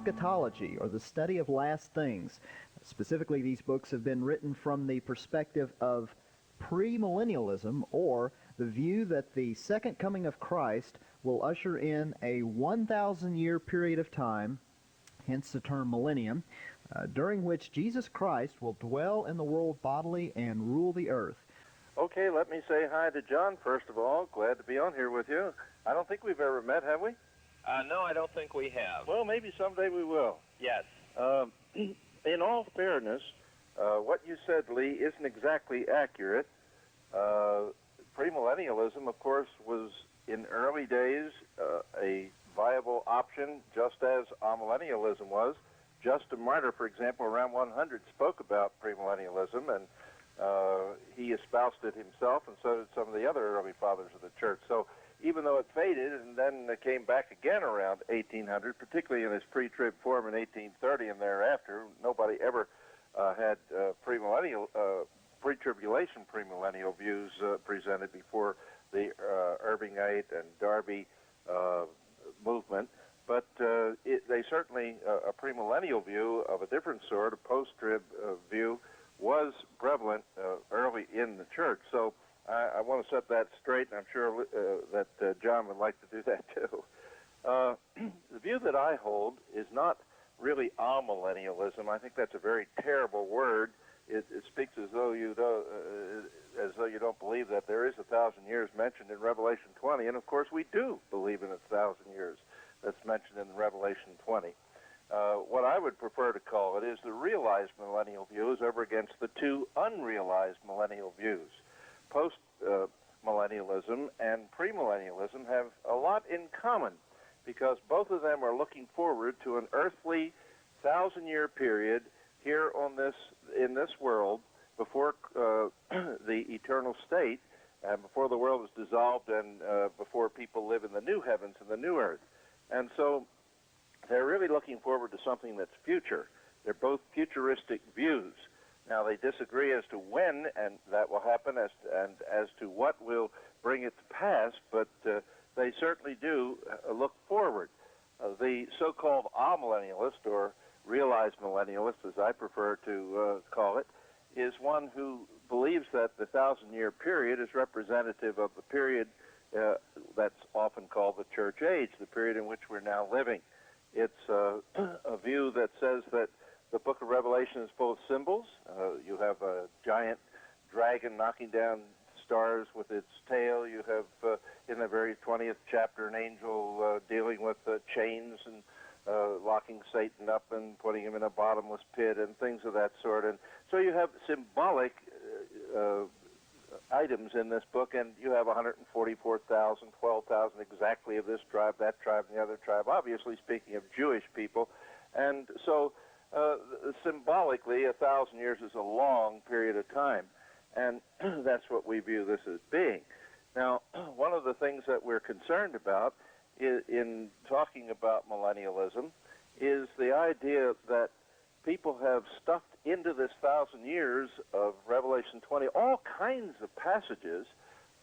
eschatology, or the study of last things. Specifically, these books have been written from the perspective of premillennialism, or the view that the second coming of Christ will usher in a 1,000-year period of time, hence the term millennium, during which Jesus Christ will dwell in the world bodily and rule the earth. Okay, let me say hi to John, first of all. Glad to be on here with you. I don't think we've ever met, have we? No, I don't think we have. Well, maybe someday we will. Yes. In all fairness, what you said, Lee, isn't exactly accurate. Premillennialism, of course, was in early days a viable option, just as Amillennialism was. Justin Martyr, for example, around 100 spoke about premillennialism, and he espoused it himself, and so did some of the other early fathers of the church. So even though it faded and then came back again around 1800, particularly in its pre-trib form in 1830 and thereafter, nobody ever had pre-tribulation premillennial views presented before the Irvingite and Darby movement. But they certainly, a premillennial view of a different sort, a post-trib view, was prevalent early in the church. So I want to set that straight, and I'm sure that John would like to do that too. The view that I hold is not really amillennialism. I think that's a very terrible word. It speaks as though you don't believe that there is 1,000 years mentioned in Revelation 20, and of course we do believe in 1,000 years that's mentioned in Revelation 20. What I would prefer to call it is the realized millennial views over against the two unrealized millennial views. Post-millennialism and premillennialism have a lot in common, because both of them are looking forward to an earthly 1,000-year period here in this world before the eternal state, and before the world is dissolved, and before people live in the new heavens and the new earth. And so they're really looking forward to something that's future. They're both futuristic views. Now, they disagree as to when and that will happen, and as to what will bring it to pass, but they certainly do look forward. The so-called amillennialist, or realized millennialist, as I prefer to call it, is one who believes that the 1,000-year period is representative of the period that's often called the church age, the period in which we're now living. It's a view that says that the book of Revelation is full of symbols. You have a giant dragon knocking down stars with its tail. You have, in the very 20th chapter, an angel dealing with chains and locking Satan up and putting him in a bottomless pit and things of that sort. And so you have symbolic items in this book, and you have 144,000, 12,000 exactly of this tribe, that tribe, and the other tribe, obviously speaking of Jewish people. And so symbolically, 1,000 years is a long period of time, and that's what we view this as being. Now, one of the things that we're concerned about in talking about millennialism is the idea that people have stuffed into this 1,000 years of Revelation 20 all kinds of passages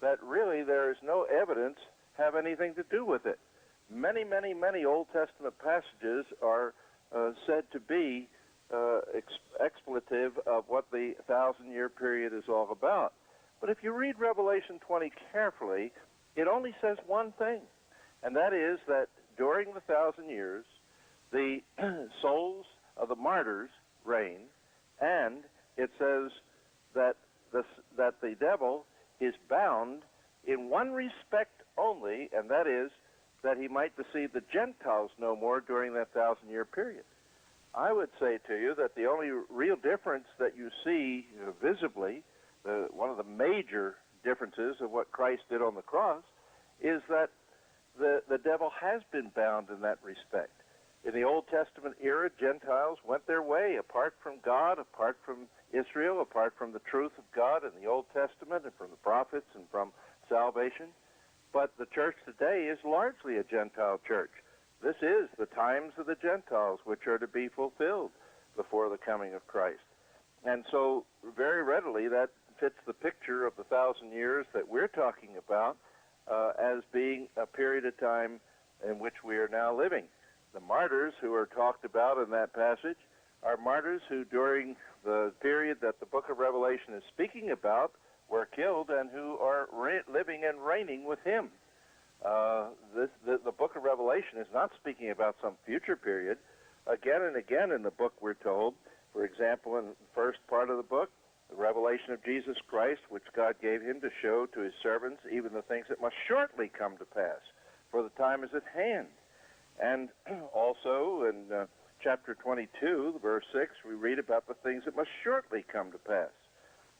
that really there is no evidence have anything to do with it. Many, many, many Old Testament passages are said to be expletive of what the 1,000-year period is all about. But if you read Revelation 20 carefully, it only says one thing, and that is that during the 1,000 years, the souls of the martyrs reign, and it says that the devil is bound in one respect only, and that is that he might deceive the Gentiles no more during that 1,000-year period. I would say to you that the only real difference that you see visibly, one of the major differences of what Christ did on the cross, is that the devil has been bound in that respect. In the Old Testament era, Gentiles went their way apart from God, apart from Israel, apart from the truth of God in the Old Testament and from the prophets and from salvation. But the church today is largely a Gentile church. This is the times of the Gentiles which are to be fulfilled before the coming of Christ. And so very readily that fits the picture of the 1,000 years that we're talking about as being a period of time in which we are now living. The martyrs who are talked about in that passage are martyrs who, during the period that the book of Revelation is speaking about, were killed and who are living and reigning with him. The book of Revelation is not speaking about some future period. Again and again in the book we're told, for example, in the first part of the book, the revelation of Jesus Christ, which God gave him to show to his servants even the things that must shortly come to pass, for the time is at hand. And also in chapter 22, verse 6, we read about the things that must shortly come to pass.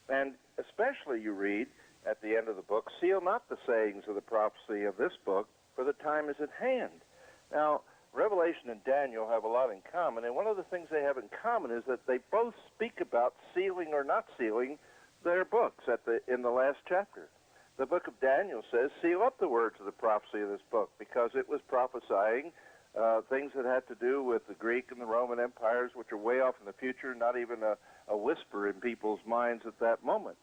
And especially you read at the end of the book, seal not the sayings of the prophecy of this book, for the time is at hand. Now, Revelation and Daniel have a lot in common, and one of the things they have in common is that they both speak about sealing or not sealing their books in the last chapter. The book of Daniel says, seal up the words of the prophecy of this book, because it was prophesying things that had to do with the Greek and the Roman empires, which are way off in the future, not even a whisper in people's minds at that moment.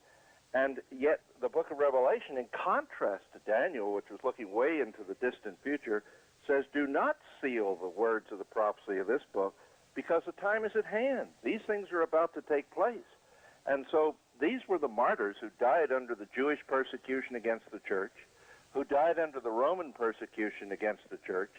And yet the book of Revelation, in contrast to Daniel, which was looking way into the distant future, says, do not seal the words of the prophecy of this book, because the time is at hand. These things are about to take place. And so these were the martyrs who died under the Jewish persecution against the church, who died under the Roman persecution against the church,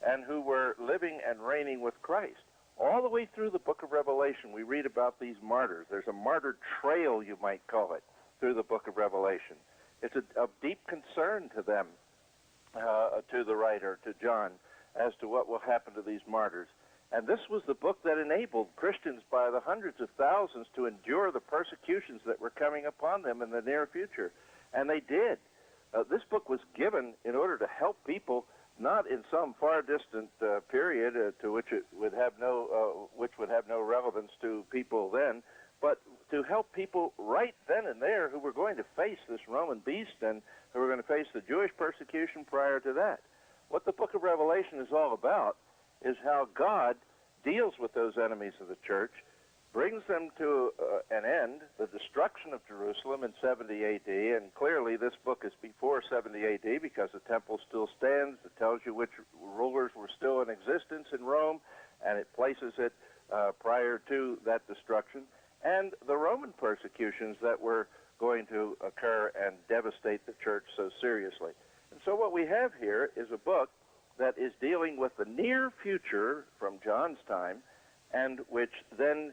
and who were living and reigning with Christ. All the way through the book of Revelation, we read about these martyrs. There's a martyr trail, you might call it, through the book of Revelation. It's of deep concern to them, to the writer, to John, as to what will happen to these martyrs. And this was the book that enabled Christians by the hundreds of thousands to endure the persecutions that were coming upon them in the near future. And they did. This book was given in order to help people, not in some far distant period to which it would have which would have no relevance to people then, but to help people right then and there who were going to face this Roman beast and who were going to face the Jewish persecution prior to that. What the book of Revelation is all about is how God deals with those enemies of the church, brings them to an end, the destruction of Jerusalem in 70 A.D., and clearly this book is before 70 A.D. because the temple still stands. It tells you which rulers were still in existence in Rome, and it places it prior to that destruction, and the Roman persecutions that were going to occur and devastate the church so seriously. And so what we have here is a book that is dealing with the near future from John's time, and which then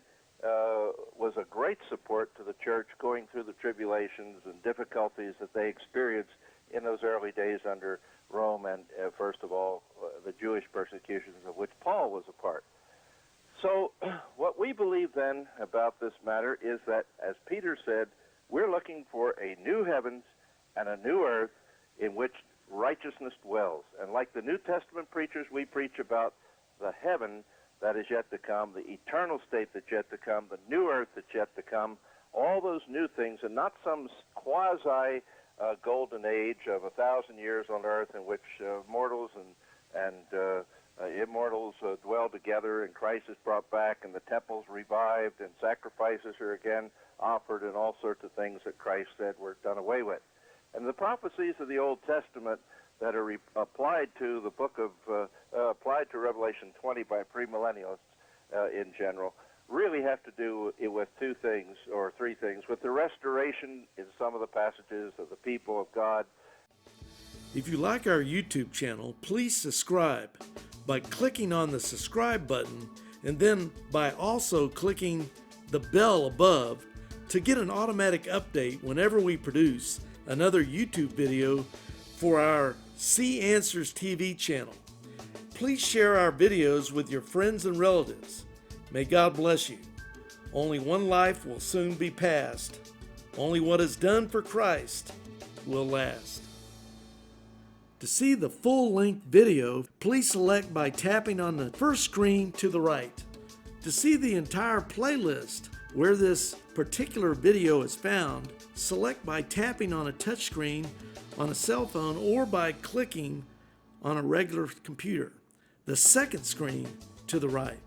was a great support to the church going through the tribulations and difficulties that they experienced in those early days under Rome and, first of all, the Jewish persecutions of which Paul was a part. So what we believe then about this matter is that, as Peter said, we're looking for a new heavens and a new earth in which righteousness dwells. And like the New Testament preachers, we preach about the heaven that is yet to come, the eternal state that's yet to come, the new earth that's yet to come, all those new things, and not some quasi golden age of 1,000 years on earth in which mortals and immortals dwell together, and Christ is brought back, and the temple's revived, and sacrifices are again offered, and all sorts of things that Christ said were done away with. And the prophecies of the Old Testament that are applied to the book of, applied to Revelation 20 by premillennialists in general, really have to do with two things, or three things, with the restoration in some of the passages of the people of God. If you like our YouTube channel, please subscribe by clicking on the subscribe button, and then by also clicking the bell above to get an automatic update whenever we produce another YouTube video for our See Answers TV channel. Please share our videos with your friends and relatives. May God bless you. Only one life will soon be passed. Only what is done for Christ will last. To see the full-length video, please select by tapping on the first screen to the right. To see the entire playlist where this particular video is found, select by tapping on a touchscreen on a cell phone or by clicking on a regular computer. The second screen to the right.